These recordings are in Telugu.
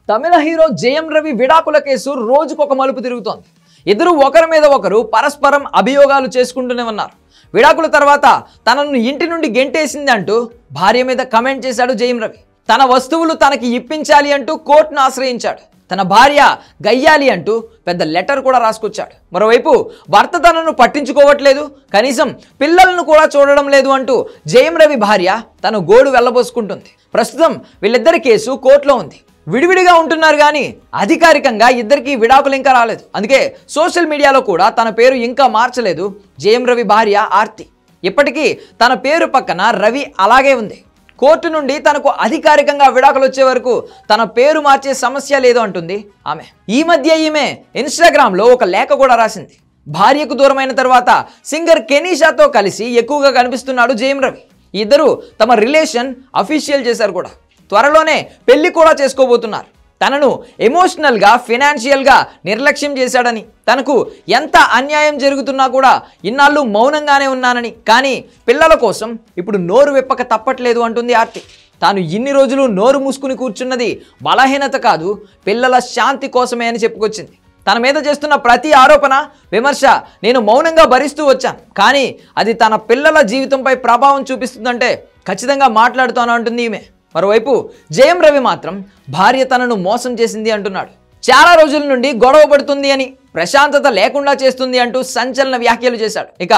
తమిళ హీరో జయం రవి విడాకుల కేసు రోజుకొక మలుపు తిరుగుతోంది. ఇద్దరు ఒకరి మీద ఒకరు పరస్పరం అభియోగాలు చేసుకుంటూనే ఉన్నారు. విడాకుల తర్వాత తనను ఇంటి నుండి గెంటేసింది అంటూ భార్య మీద కమెంట్ చేశాడు జయం రవి. తన వస్తువులు తనకి ఇప్పించాలి అంటూ కోర్టును ఆశ్రయించాడు. తన భార్య గయ్యాలి అంటూ పెద్ద లెటర్ కూడా రాసుకొచ్చాడు. మరోవైపు భర్త తనను పట్టించుకోవట్లేదు, కనీసం పిల్లలను కూడా చూడడం లేదు అంటూ జయం రవి భార్య తన గోడు వెళ్ళబోసుకుంటుంది. ప్రస్తుతం వీళ్ళిద్దరి కేసు కోర్టులో ఉంది. విడివిడిగా ఉంటున్నారు కానీ అధికారికంగా ఇద్దరికి విడాకులు ఇంకా రాలేదు. అందుకే సోషల్ మీడియాలో కూడా తన పేరు ఇంకా మార్చలేదు జయం రవి భార్య ఆర్తి. ఇప్పటికీ తన పేరు పక్కన రవి అలాగే ఉంది. కోర్టు నుండి తనకు అధికారికంగా విడాకులు వచ్చే వరకు తన పేరు మార్చే సమస్య లేదు అంటుంది ఆమె. ఈ మధ్య ఈమె ఇన్స్టాగ్రామ్లో ఒక లేఖ కూడా రాసింది. భార్యకు దూరమైన తర్వాత సింగర్ కెనీషాతో కలిసి ఎక్కువగా కనిపిస్తున్నాడు జయం రవి. ఇద్దరు తమ రిలేషన్ అఫీషియల్ చేశారు కూడా. త్వరలోనే పెళ్లి కూడా చేసుకోబోతున్నారు. తనను ఎమోషనల్గా ఫైనాన్షియల్గా నిర్లక్ష్యం చేశాడని, తనకు ఎంత అన్యాయం జరుగుతున్నా కూడా ఇన్నాళ్ళు మౌనంగానే ఉన్నానని, కానీ పిల్లల కోసం ఇప్పుడు నోరు విప్పక తప్పట్లేదు అంటుంది ఆర్తి. తాను ఇన్ని రోజులు నోరు మూసుకుని కూర్చున్నది బలహీనత కాదు, పిల్లల శాంతి కోసమే అని చెప్పుకొచ్చింది. తన మీద చేస్తున్న ప్రతి ఆరోపణ, విమర్శ నేను మౌనంగా భరిస్తూ వచ్చాను, కానీ అది తన పిల్లల జీవితంపై ప్రభావం చూపిస్తుందంటే ఖచ్చితంగా మాట్లాడుతాను అంటుంది ఈమె. మరోవైపు జయం రవి మాత్రం భార్య తనను మోసం చేసింది అంటున్నాడు. చాలా రోజుల నుండి గొడవ పడుతుంది అని, ప్రశాంతత లేకుండా చేస్తుంది అంటూ సంచలన వ్యాఖ్యలు చేశాడు. ఇక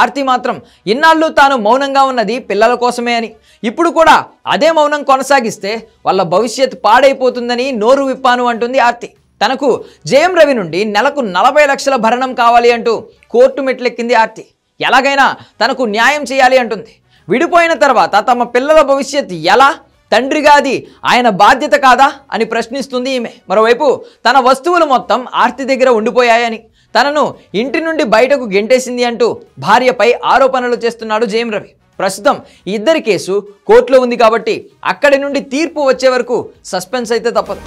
ఆర్తి మాత్రం ఇన్నాళ్ళు తాను మౌనంగా ఉన్నది పిల్లల కోసమే అని, ఇప్పుడు కూడా అదే మౌనం కొనసాగిస్తే వాళ్ళ భవిష్యత్ పాడైపోతుందని నోరు విప్పాను అంటుంది ఆర్తి. తనకు జయం రవి నుండి నెలకు 40 లక్షల భరణం కావాలి అంటూ కోర్టు మెట్లెక్కింది ఆర్తి. ఎలాగైనా తనకు న్యాయం చేయాలి అంటుంది. విడిపోయిన తర్వాత తమ పిల్లల భవిష్యత్ ఎలా, తండ్రిగా అది ఆయన బాధ్యత కాదా అని ప్రశ్నిస్తుంది ఈమె. మరోవైపు తన వస్తువులు మొత్తం ఆర్తి దగ్గర ఉండిపోయాయని, తనను ఇంటి నుండి బయటకు గెంటేసింది అంటూ భార్యపై ఆరోపణలు చేస్తున్నాడు జయం రవి. ప్రస్తుతం ఈ ఇద్దరి కేసు కోర్టులో ఉంది కాబట్టి అక్కడి నుండి తీర్పు వచ్చే వరకు సస్పెన్స్ అయితే తప్పదు.